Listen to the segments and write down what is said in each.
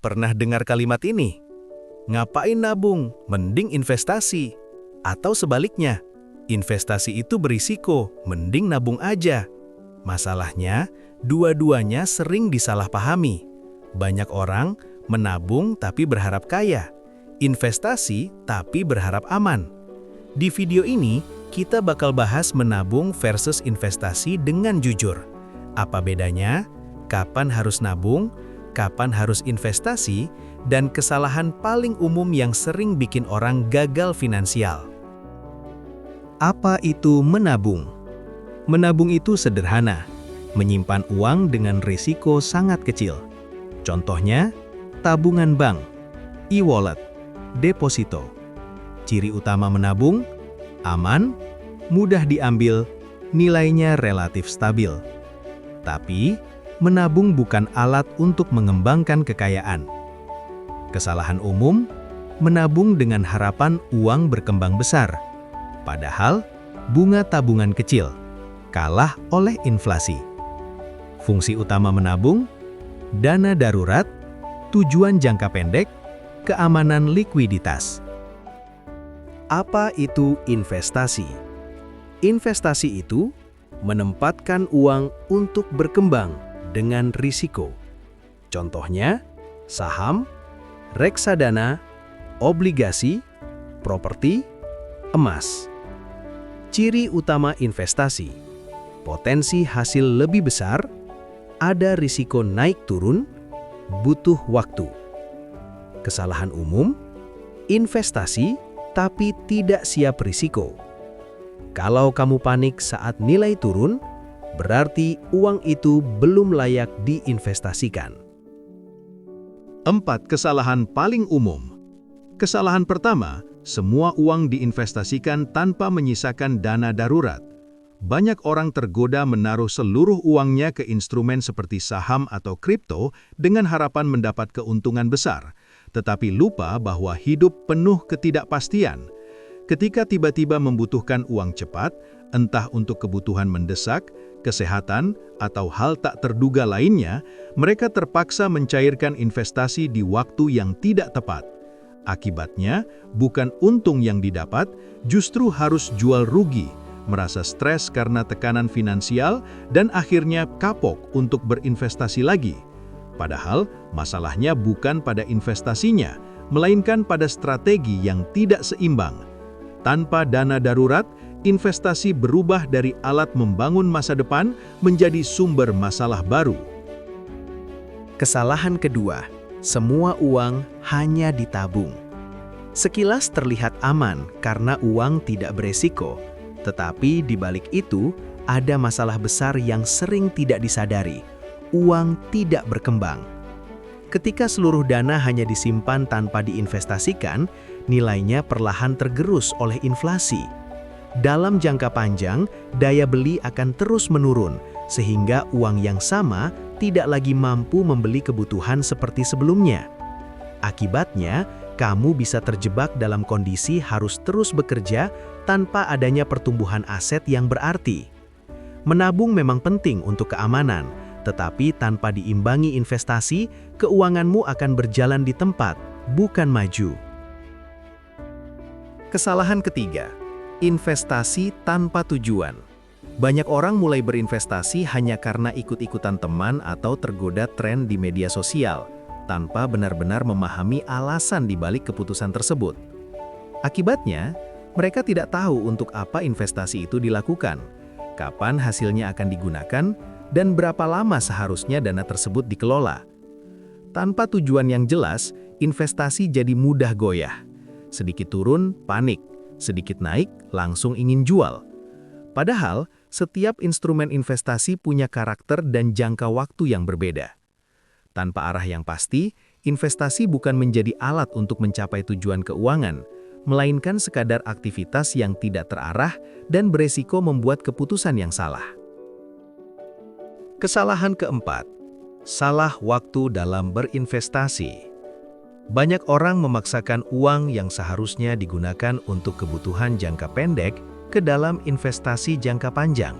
Pernah dengar kalimat ini? Ngapain nabung? Mending investasi. Atau sebaliknya, investasi itu berisiko, mending nabung aja. Masalahnya, dua-duanya sering disalahpahami. Banyak orang menabung tapi berharap kaya, investasi tapi berharap aman. Di video ini, kita bakal bahas menabung versus investasi dengan jujur. Apa bedanya? Kapan harus nabung? Kapan harus investasi? Dan kesalahan paling umum yang sering bikin orang gagal finansial. Apa itu menabung? Menabung itu sederhana, menyimpan uang dengan risiko sangat kecil. Contohnya, tabungan bank, e-wallet, deposito. Ciri utama menabung, aman, mudah diambil, nilainya relatif stabil. Tapi, menabung bukan alat untuk mengembangkan kekayaan. Kesalahan umum, menabung dengan harapan uang berkembang besar. Padahal, bunga tabungan kecil, kalah oleh inflasi. Fungsi utama menabung, dana darurat, tujuan jangka pendek, keamanan likuiditas. Apa itu investasi? Investasi itu menempatkan uang untuk berkembang dengan risiko. Contohnya, saham, reksadana, obligasi, properti, emas. Ciri utama investasi, potensi hasil lebih besar, ada risiko naik turun, butuh waktu. Kesalahan umum, investasi tapi tidak siap risiko. Kalau kamu panik saat nilai turun, berarti uang itu belum layak diinvestasikan. 4 kesalahan paling umum. Kesalahan pertama, semua uang diinvestasikan tanpa menyisakan dana darurat. Banyak orang tergoda menaruh seluruh uangnya ke instrumen seperti saham atau kripto dengan harapan mendapat keuntungan besar, tetapi lupa bahwa hidup penuh ketidakpastian. Ketika tiba-tiba membutuhkan uang cepat, entah untuk kebutuhan mendesak, kesehatan, atau hal tak terduga lainnya, mereka terpaksa mencairkan investasi di waktu yang tidak tepat. Akibatnya, bukan untung yang didapat, justru harus jual rugi, merasa stres karena tekanan finansial, dan akhirnya kapok untuk berinvestasi lagi. Padahal, masalahnya bukan pada investasinya, melainkan pada strategi yang tidak seimbang. Tanpa dana darurat, investasi berubah dari alat membangun masa depan menjadi sumber masalah baru. Kesalahan kedua, semua uang hanya ditabung. Sekilas terlihat aman karena uang tidak beresiko, tetapi di balik itu ada masalah besar yang sering tidak disadari. Uang tidak berkembang. Ketika seluruh dana hanya disimpan tanpa diinvestasikan, nilainya perlahan tergerus oleh inflasi. Dalam jangka panjang, daya beli akan terus menurun, sehingga uang yang sama tidak lagi mampu membeli kebutuhan seperti sebelumnya. Akibatnya, kamu bisa terjebak dalam kondisi harus terus bekerja tanpa adanya pertumbuhan aset yang berarti. Menabung memang penting untuk keamanan, tetapi tanpa diimbangi investasi, keuanganmu akan berjalan di tempat, bukan maju. Kesalahan ketiga, investasi tanpa tujuan. Banyak orang mulai berinvestasi hanya karena ikut-ikutan teman atau tergoda tren di media sosial, tanpa benar-benar memahami alasan di balik keputusan tersebut. Akibatnya, mereka tidak tahu untuk apa investasi itu dilakukan, kapan hasilnya akan digunakan, dan berapa lama seharusnya dana tersebut dikelola. Tanpa tujuan yang jelas, investasi jadi mudah goyah. Sedikit turun, panik. Sedikit naik, langsung ingin jual. Padahal, setiap instrumen investasi punya karakter dan jangka waktu yang berbeda. Tanpa arah yang pasti, investasi bukan menjadi alat untuk mencapai tujuan keuangan, melainkan sekadar aktivitas yang tidak terarah dan beresiko membuat keputusan yang salah. Kesalahan keempat, salah waktu dalam berinvestasi. Banyak orang memaksakan uang yang seharusnya digunakan untuk kebutuhan jangka pendek ke dalam investasi jangka panjang.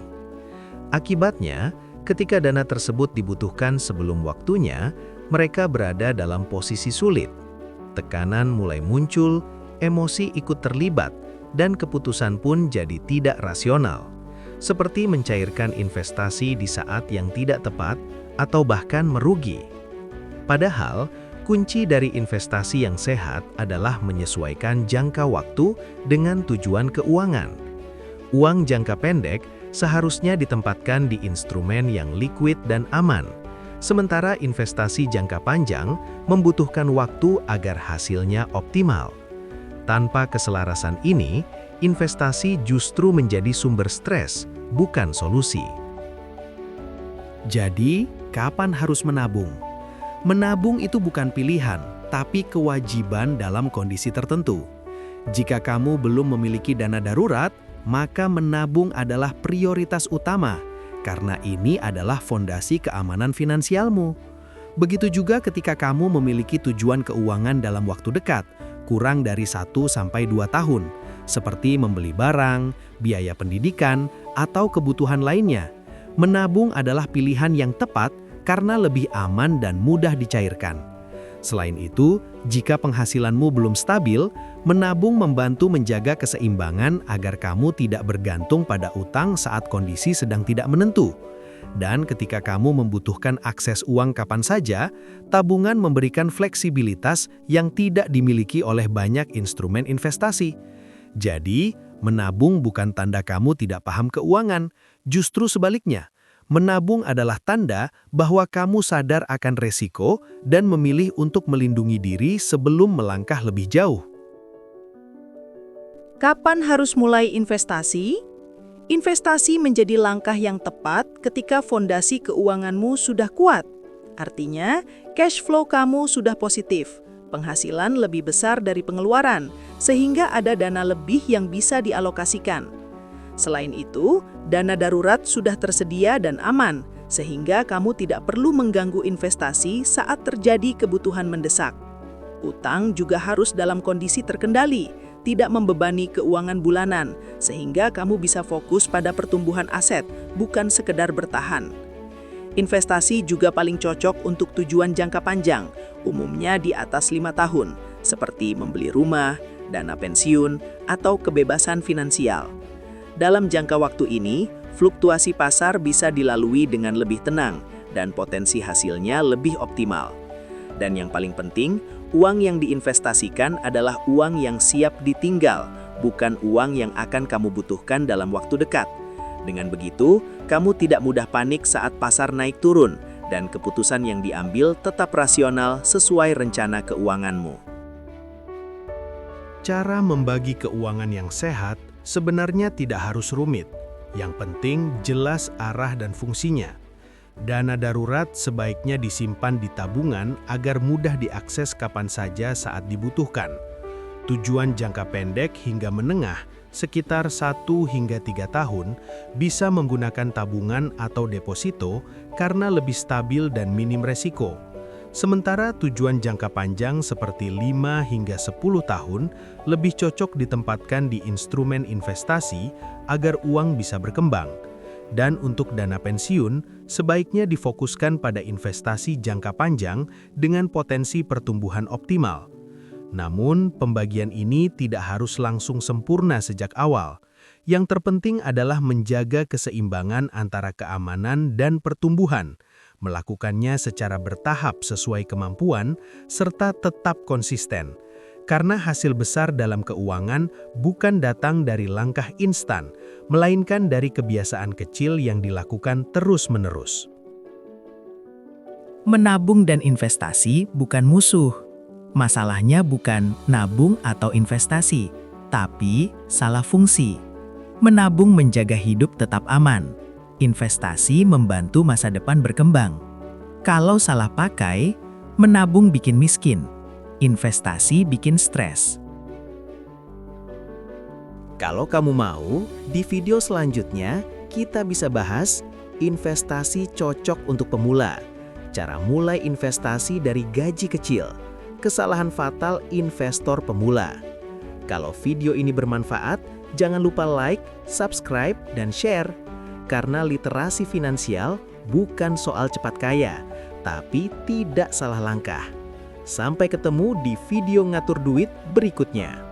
Akibatnya, ketika dana tersebut dibutuhkan sebelum waktunya, mereka berada dalam posisi sulit. Tekanan mulai muncul, emosi ikut terlibat, dan keputusan pun jadi tidak rasional. Seperti mencairkan investasi di saat yang tidak tepat atau bahkan merugi. Padahal, kunci dari investasi yang sehat adalah menyesuaikan jangka waktu dengan tujuan keuangan. Uang jangka pendek seharusnya ditempatkan di instrumen yang liquid dan aman, sementara investasi jangka panjang membutuhkan waktu agar hasilnya optimal. Tanpa keselarasan ini, investasi justru menjadi sumber stres, bukan solusi. Jadi, kapan harus menabung? Menabung itu bukan pilihan, tapi kewajiban dalam kondisi tertentu. Jika kamu belum memiliki dana darurat, maka menabung adalah prioritas utama, karena ini adalah fondasi keamanan finansialmu. Begitu juga ketika kamu memiliki tujuan keuangan dalam waktu dekat, kurang dari 1-2 tahun, seperti membeli barang, biaya pendidikan, atau kebutuhan lainnya. Menabung adalah pilihan yang tepat karena lebih aman dan mudah dicairkan. Selain itu, jika penghasilanmu belum stabil, menabung membantu menjaga keseimbangan agar kamu tidak bergantung pada utang saat kondisi sedang tidak menentu. Dan ketika kamu membutuhkan akses uang kapan saja, tabungan memberikan fleksibilitas yang tidak dimiliki oleh banyak instrumen investasi. Jadi, menabung bukan tanda kamu tidak paham keuangan, justru sebaliknya. Menabung adalah tanda bahwa kamu sadar akan resiko dan memilih untuk melindungi diri sebelum melangkah lebih jauh. Kapan harus mulai investasi? Investasi menjadi langkah yang tepat ketika fondasi keuanganmu sudah kuat. Artinya, cash flow kamu sudah positif, penghasilan lebih besar dari pengeluaran, sehingga ada dana lebih yang bisa dialokasikan. Selain itu, dana darurat sudah tersedia dan aman, sehingga kamu tidak perlu mengganggu investasi saat terjadi kebutuhan mendesak. Utang juga harus dalam kondisi terkendali, tidak membebani keuangan bulanan, sehingga kamu bisa fokus pada pertumbuhan aset, bukan sekedar bertahan. Investasi juga paling cocok untuk tujuan jangka panjang, umumnya di atas 5 tahun, seperti membeli rumah, dana pensiun, atau kebebasan finansial. Dalam jangka waktu ini, fluktuasi pasar bisa dilalui dengan lebih tenang dan potensi hasilnya lebih optimal. Dan yang paling penting, uang yang diinvestasikan adalah uang yang siap ditinggal, bukan uang yang akan kamu butuhkan dalam waktu dekat. Dengan begitu, kamu tidak mudah panik saat pasar naik turun, dan keputusan yang diambil tetap rasional sesuai rencana keuanganmu. Cara membagi keuangan yang sehat sebenarnya tidak harus rumit. Yang penting jelas arah dan fungsinya. Dana darurat sebaiknya disimpan di tabungan agar mudah diakses kapan saja saat dibutuhkan. Tujuan jangka pendek hingga menengah, sekitar 1 hingga 3 tahun, bisa menggunakan tabungan atau deposito karena lebih stabil dan minim resiko. Sementara tujuan jangka panjang seperti 5 hingga 10 tahun lebih cocok ditempatkan di instrumen investasi agar uang bisa berkembang. Dan untuk dana pensiun, sebaiknya difokuskan pada investasi jangka panjang dengan potensi pertumbuhan optimal. Namun, pembagian ini tidak harus langsung sempurna sejak awal. Yang terpenting adalah menjaga keseimbangan antara keamanan dan pertumbuhan, melakukannya secara bertahap sesuai kemampuan, serta tetap konsisten. Karena hasil besar dalam keuangan bukan datang dari langkah instan, melainkan dari kebiasaan kecil yang dilakukan terus-menerus. Menabung dan investasi bukan musuh. Masalahnya bukan nabung atau investasi, tapi salah fungsi. Menabung menjaga hidup tetap aman. Investasi membantu masa depan berkembang. Kalau salah pakai, menabung bikin miskin. Investasi bikin stres. Kalau kamu mau, di video selanjutnya kita bisa bahas investasi cocok untuk pemula, cara mulai investasi dari gaji kecil, kesalahan fatal investor pemula. Kalau video ini bermanfaat, jangan lupa like, subscribe, dan share. Karena literasi finansial bukan soal cepat kaya, tapi tidak salah langkah. Sampai ketemu di video ngatur duit berikutnya.